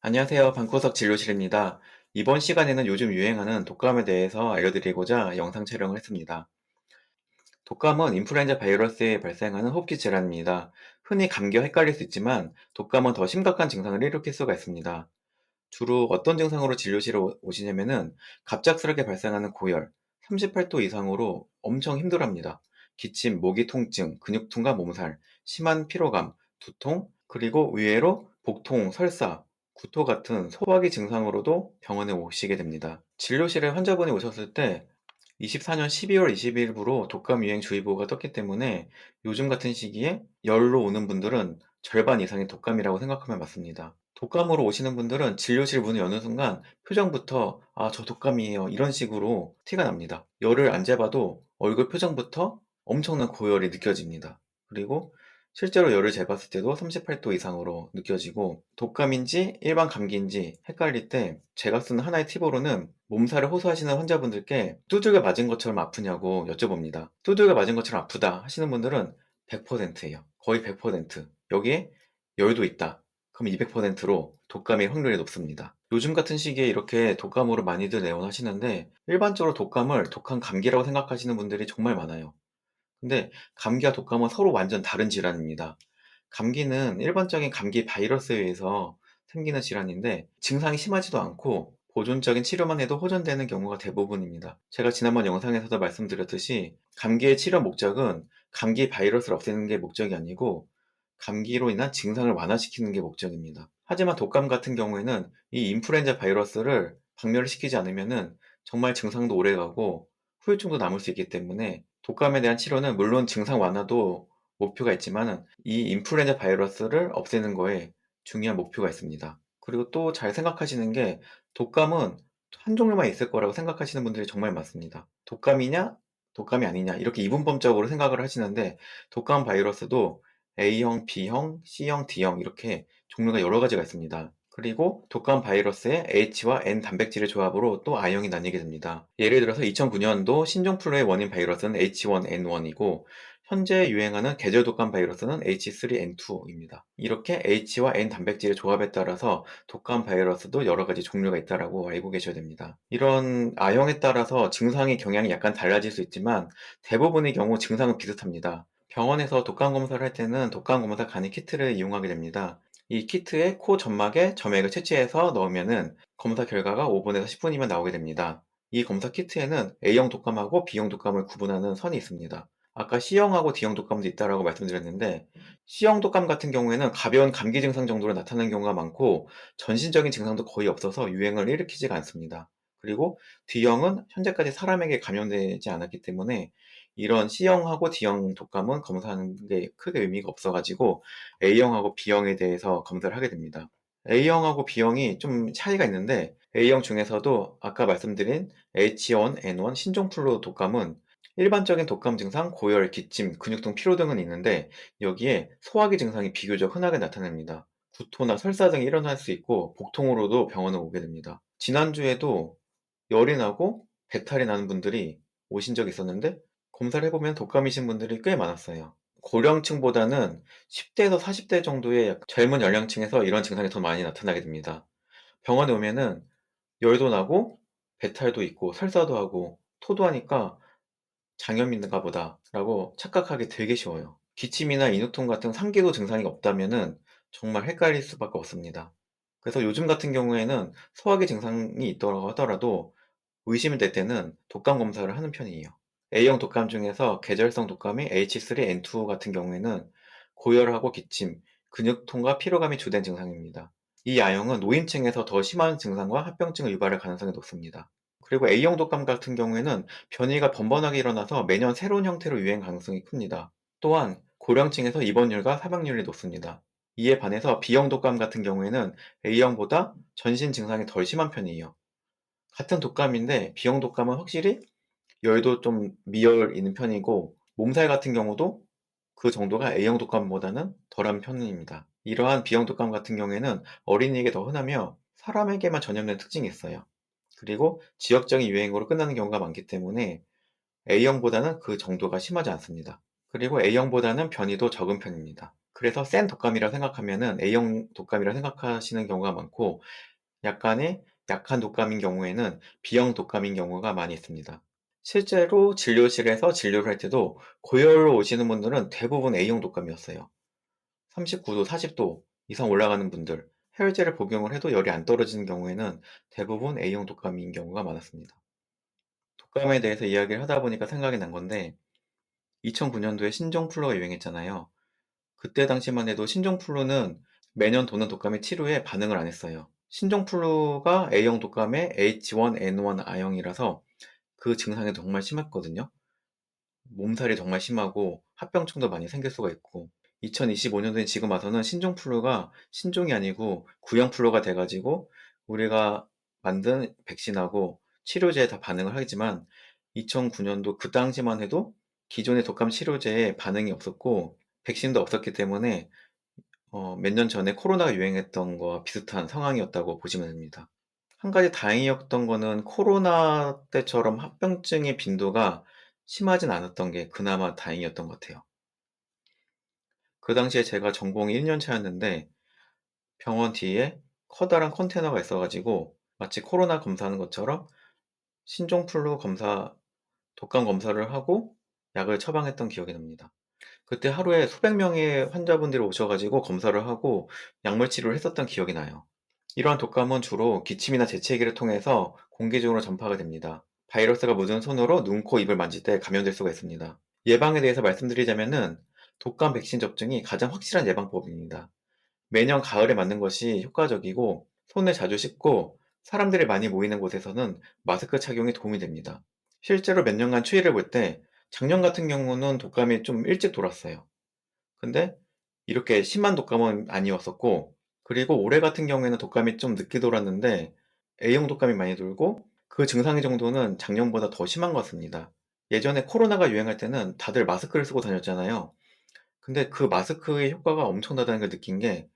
안녕하세요. 방구석 진료실입니다. 이번 시간에는 요즘 유행하는 독감에 대해서 알려드리고자 영상 촬영을 했습니다. 독감은 인플루엔자 바이러스에 발생하는 호흡기 질환입니다. 흔히 감기와 헷갈릴 수 있지만 독감은 더 심각한 증상을 일으킬 수가 있습니다. 주로 어떤 증상으로 진료실에 오시냐면은 갑작스럽게 발생하는 고열, 38도 이상으로 엄청 힘들어합니다. 기침, 모기 통증, 근육통과 몸살, 심한 피로감, 두통, 그리고 의외로 복통, 설사, 구토 같은 소화기 증상으로도 병원에 오시게 됩니다. 진료실에 환자분이 오셨을 때 24년 12월 20일부로 독감 유행주의보가 떴기 때문에 요즘 같은 시기에 열로 오는 분들은 절반 이상이 독감이라고 생각하면 맞습니다. 독감으로 오시는 분들은 진료실 문을 여는 순간 표정부터 "아, 저 독감이에요." 이런 식으로 티가 납니다. 열을 안 재봐도 얼굴 표정부터 엄청난 고열이 느껴집니다. 그리고 실제로 열을 재봤을 때도 38도 이상으로 느껴지고 독감인지 일반 감기인지 헷갈릴 때 제가 쓰는 하나의 팁으로는 몸살을 호소하시는 환자분들께 "두들겨 맞은 것처럼 아프냐."고 여쭤봅니다. "두들겨 맞은 것처럼 아프다." 하시는 분들은 100%예요. 거의 100%. 여기에 열도 있다. 그럼 200%로 독감일 확률이 높습니다. 요즘 같은 시기에 이렇게 독감으로 많이들 내원하시는데 일반적으로 독감을 독한 감기라고 생각하시는 분들이 정말 많아요. 근데 감기와 독감은 서로 완전 다른 질환입니다. 감기는 일반적인 감기 바이러스에 의해서 생기는 질환인데 증상이 심하지도 않고 보존적인 치료만 해도 호전되는 경우가 대부분입니다. 제가 지난번 영상에서도 말씀드렸듯이 감기의 치료 목적은 감기 바이러스를 없애는 게 목적이 아니고 감기로 인한 증상을 완화시키는 게 목적입니다. 하지만 독감 같은 경우에는 이 인플루엔자 바이러스를 박멸을 시키지 않으면은 정말 증상도 오래가고 후유증도 남을 수 있기 때문에 독감에 대한 치료는 물론 증상 완화도 목표가 있지만은 이 인플루엔자 바이러스를 없애는 거에 중요한 목표가 있습니다. 그리고 또 잘 생각하시는 게 독감은 한 종류만 있을 거라고 생각하시는 분들이 정말 많습니다. 독감이냐, 독감이 아니냐 이렇게 이분법적으로 생각을 하시는데 독감 바이러스도 A형, B형, C형, D형 이렇게 종류가 여러 가지가 있습니다. 그리고 독감 바이러스의 H와 N 단백질의 조합으로 또 I형이 나뉘게 됩니다. 예를 들어서 2009년도 신종플루의 원인 바이러스는 H1N1이고 현재 유행하는 계절 독감 바이러스는 H3N2입니다. 이렇게 H와 N 단백질의 조합에 따라서 독감 바이러스도 여러 가지 종류가 있다라고 알고 계셔야 됩니다. 이런 I형에 따라서 증상의 경향이 약간 달라질 수 있지만 대부분의 경우 증상은 비슷합니다. 병원에서 독감 검사를 할 때는 독감 검사 간이 키트를 이용하게 됩니다. 이 키트에 코 점막에 점액을 채취해서 넣으면은 검사 결과가 5분에서 10분이면 나오게 됩니다. 이 검사 키트에는 A형 독감하고 B형 독감을 구분하는 선이 있습니다. 아까 C형하고 D형 독감도 있다라고 말씀드렸는데 C형 독감 같은 경우에는 가벼운 감기 증상 정도로 나타나는 경우가 많고 전신적인 증상도 거의 없어서 유행을 일으키지가 않습니다. 그리고 D형은 현재까지 사람에게 감염되지 않았기 때문에 이런 C형하고 D형 독감은 검사하는 게 크게 의미가 없어가지고 A형하고 B형에 대해서 검사를 하게 됩니다. A형하고 B형이 좀 차이가 있는데 A형 중에서도 아까 말씀드린 H1N1 신종플루 독감은 일반적인 독감 증상, 고열, 기침, 근육통, 피로 등은 있는데 여기에 소화기 증상이 비교적 흔하게 나타납니다. 구토나 설사 등이 일어날 수 있고 복통으로도 병원에 오게 됩니다. 지난주에도 열이 나고 배탈이 나는 분들이 오신 적이 있었는데 검사를 해보면 독감이신 분들이 꽤 많았어요. 고령층보다는 10대에서 40대 정도의 젊은 연령층에서 이런 증상이 더 많이 나타나게 됩니다. 병원에 오면은 열도 나고 배탈도 있고 설사도 하고 토도 하니까 장염인가 보다라고 착각하기 되게 쉬워요. 기침이나 인후통 같은 상기도 증상이 없다면은 정말 헷갈릴 수밖에 없습니다. 그래서 요즘 같은 경우에는 소화기 증상이 있더라고 하더라도 의심이 될 때는 독감 검사를 하는 편이에요. A형 독감 중에서 계절성 독감인 H3N2 같은 경우에는 고열하고 기침, 근육통과 피로감이 주된 증상입니다. 이 I형은 노인층에서 더 심한 증상과 합병증을 유발할 가능성이 높습니다. 그리고 A형 독감 같은 경우에는 변이가 번번하게 일어나서 매년 새로운 형태로 유행 가능성이 큽니다. 또한 고령층에서 입원율과 사망률이 높습니다. 이에 반해서 B형 독감 같은 경우에는 A형보다 전신 증상이 덜 심한 편이에요. 같은 독감인데 B형 독감은 확실히 열도 좀 미열 있는 편이고 몸살 같은 경우도 그 정도가 A형 독감보다는 덜한 편입니다. 이러한 B형 독감 같은 경우에는 어린이에게 더 흔하며 사람에게만 전염된 특징이 있어요. 그리고 지역적인 유행으로 끝나는 경우가 많기 때문에 A형보다는 그 정도가 심하지 않습니다. 그리고 A형보다는 변이도 적은 편입니다. 그래서 센 독감이라 생각하면은 A형 독감이라 생각하시는 경우가 많고, 약간의 약한 독감인 경우에는 B형 독감인 경우가 많이 있습니다. 실제로 진료실에서 진료를 할 때도 고열로 오시는 분들은 대부분 A형 독감이었어요. 39도, 40도 이상 올라가는 분들, 해열제를 복용을 해도 열이 안 떨어지는 경우에는 대부분 A형 독감인 경우가 많았습니다. 독감에 대해서 이야기를 하다 보니까 생각이 난 건데, 2009년도에 신종플루가 유행했잖아요. 그때 당시만 해도 신종플루는 매년 도는 독감의 치료에 반응을 안 했어요. 신종플루가 A형 독감의 H1N1 I형이라서 그 증상이 정말 심했거든요. 몸살이 정말 심하고 합병증도 많이 생길 수가 있고, 2025년도엔 지금 와서는 신종플루가 신종이 아니고 구형플루가 돼가지고 우리가 만든 백신하고 치료제에 다 반응을 하지만, 2009년도 그 당시만 해도 기존의 독감 치료제에 반응이 없었고 백신도 없었기 때문에 몇 년 전에 코로나가 유행했던 거와 비슷한 상황이었다고 보시면 됩니다. 한 가지 다행이었던 거는 코로나 때처럼 합병증의 빈도가 심하진 않았던 게 그나마 다행이었던 것 같아요. 그 당시에 제가 전공이 1년 차였는데 병원 뒤에 커다란 컨테이너가 있어가지고 마치 코로나 검사하는 것처럼 신종플루 검사, 독감 검사를 하고 약을 처방했던 기억이 납니다. 그때 하루에 수백 명의 환자분들이 오셔가지고 검사를 하고 약물 치료를 했었던 기억이 나요. 이러한 독감은 주로 기침이나 재채기를 통해서 공기중으로 전파가 됩니다. 바이러스가 묻은 손으로 눈, 코, 입을 만질 때 감염될 수가 있습니다. 예방에 대해서 말씀드리자면은 독감 백신 접종이 가장 확실한 예방법입니다. 매년 가을에 맞는 것이 효과적이고, 손을 자주 씻고 사람들이 많이 모이는 곳에서는 마스크 착용이 도움이 됩니다. 실제로 몇 년간 추이를 볼 때 작년 같은 경우는 독감이 좀 일찍 돌았어요. 근데 이렇게 심한 독감은 아니었었고, 그리고 올해 같은 경우에는 독감이 좀 늦게 돌았는데 A형 독감이 많이 돌고 그 증상의 정도는 작년보다 더 심한 것 같습니다. 예전에 코로나가 유행할 때는 다들 마스크를 쓰고 다녔잖아요. 근데 그 마스크의 효과가 엄청나다는 걸 느낀 게,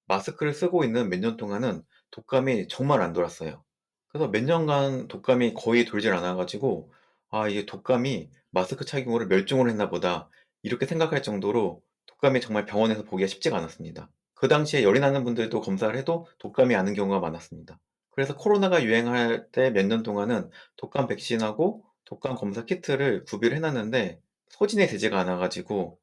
마스크를 쓰고 있는 몇 년 동안은 독감이 정말 안 돌았어요. 그래서 몇 년간 독감이 거의 돌질 않아가지고, 아, 이게 독감이 마스크 착용으로 멸종을 했나 보다, 이렇게 생각할 정도로 독감이 정말 병원에서 보기가 쉽지가 않았습니다. 그 당시에 열이 나는 분들도 검사를 해도 독감이 아닌 경우가 많았습니다. 그래서 코로나가 유행할 때 몇 년 동안은 독감 백신하고 독감 검사 키트를 구비를 해놨는데 소진이 되지가 않아가지고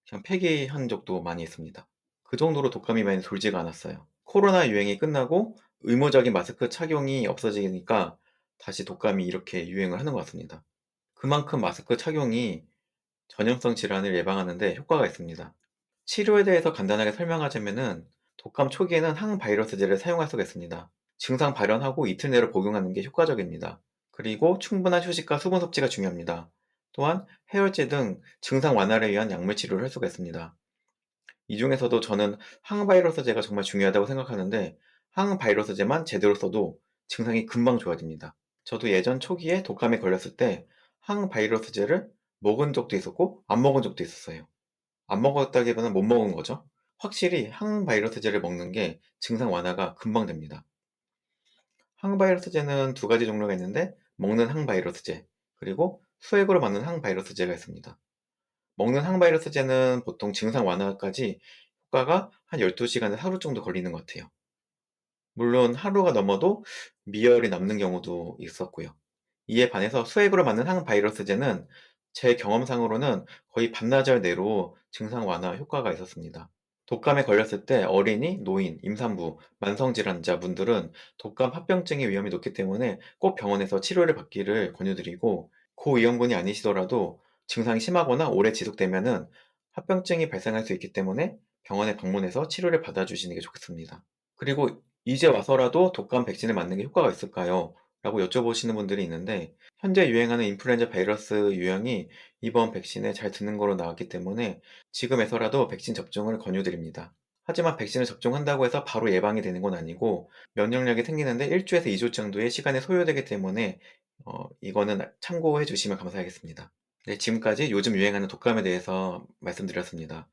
그냥 폐기한 적도 많이 있습니다. 그 정도로 독감이 많이 돌지가 않았어요. 코로나 유행이 끝나고 의무적인 마스크 착용이 없어지니까 다시 독감이 이렇게 유행을 하는 것 같습니다. 그만큼 마스크 착용이 전염성 질환을 예방하는 데 효과가 있습니다. 치료에 대해서 간단하게 설명하자면은, 독감 초기에는 항바이러스제를 사용할 수가 있습니다. 증상 발현하고 이틀 내로 복용하는 게 효과적입니다. 그리고 충분한 휴식과 수분 섭취가 중요합니다. 또한 해열제 등 증상 완화를 위한 약물 치료를 할 수가 있습니다. 이 중에서도 저는 항바이러스제가 정말 중요하다고 생각하는데, 항바이러스제만 제대로 써도 증상이 금방 좋아집니다. 저도 예전 초기에 독감에 걸렸을 때 항바이러스제를 먹은 적도 있었고 안 먹은 적도 있었어요. 안 먹었다기보다는 못 먹은 거죠. 확실히 항바이러스제를 먹는 게 증상 완화가 금방 됩니다. 항바이러스제는 두 가지 종류가 있는데, 먹는 항바이러스제, 그리고 수액으로 맞는 항바이러스제가 있습니다. 먹는 항바이러스제는 보통 증상 완화까지 효과가 한 12시간에서 하루 정도 걸리는 것 같아요. 물론 하루가 넘어도 미열이 남는 경우도 있었고요. 이에 반해서 수액으로 맞는 항바이러스제는 제 경험상으로는 거의 반나절 내로 증상 완화 효과가 있었습니다. 독감에 걸렸을 때 어린이, 노인, 임산부, 만성질환자 분들은 독감 합병증의 위험이 높기 때문에 꼭 병원에서 치료를 받기를 권유드리고, 고위험군이 아니시더라도 증상이 심하거나 오래 지속되면은 합병증이 발생할 수 있기 때문에 병원에 방문해서 치료를 받아주시는 게 좋겠습니다. 그리고 이제 와서라도 독감 백신을 맞는 게 효과가 있을까요? 라고 여쭤보시는 분들이 있는데, 현재 유행하는 인플루엔자 바이러스 유형이 이번 백신에 잘 드는 거로 나왔기 때문에 지금에서라도 백신 접종을 권유드립니다. 하지만 백신을 접종한다고 해서 바로 예방이 되는 건 아니고 면역력이 생기는데 1주에서 2주 정도의 시간이 소요되기 때문에 이거는 참고해 주시면 감사하겠습니다. 네, 지금까지 요즘 유행하는 독감에 대해서 말씀드렸습니다.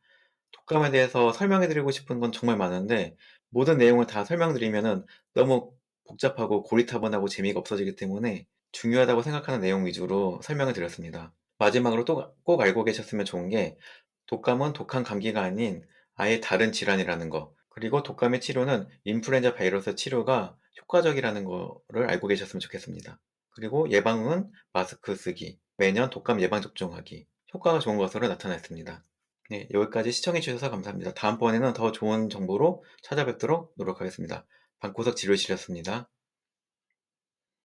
독감에 대해서 설명해드리고 싶은 건 정말 많은데 모든 내용을 다 설명드리면은 너무 복잡하고 고리타분하고 재미가 없어지기 때문에 중요하다고 생각하는 내용 위주로 설명을 드렸습니다. 마지막으로 또 꼭 알고 계셨으면 좋은 게, 독감은 독한 감기가 아닌 아예 다른 질환이라는 거, 그리고 독감의 치료는 인플루엔자 바이러스 치료가 효과적이라는 거를 알고 계셨으면 좋겠습니다. 그리고 예방은 마스크 쓰기, 매년 독감 예방 접종하기, 효과가 좋은 것으로 나타났습니다. 네, 여기까지 시청해 주셔서 감사합니다. 다음번에는 더 좋은 정보로 찾아뵙도록 노력하겠습니다. 방구석 진료실이었습니다.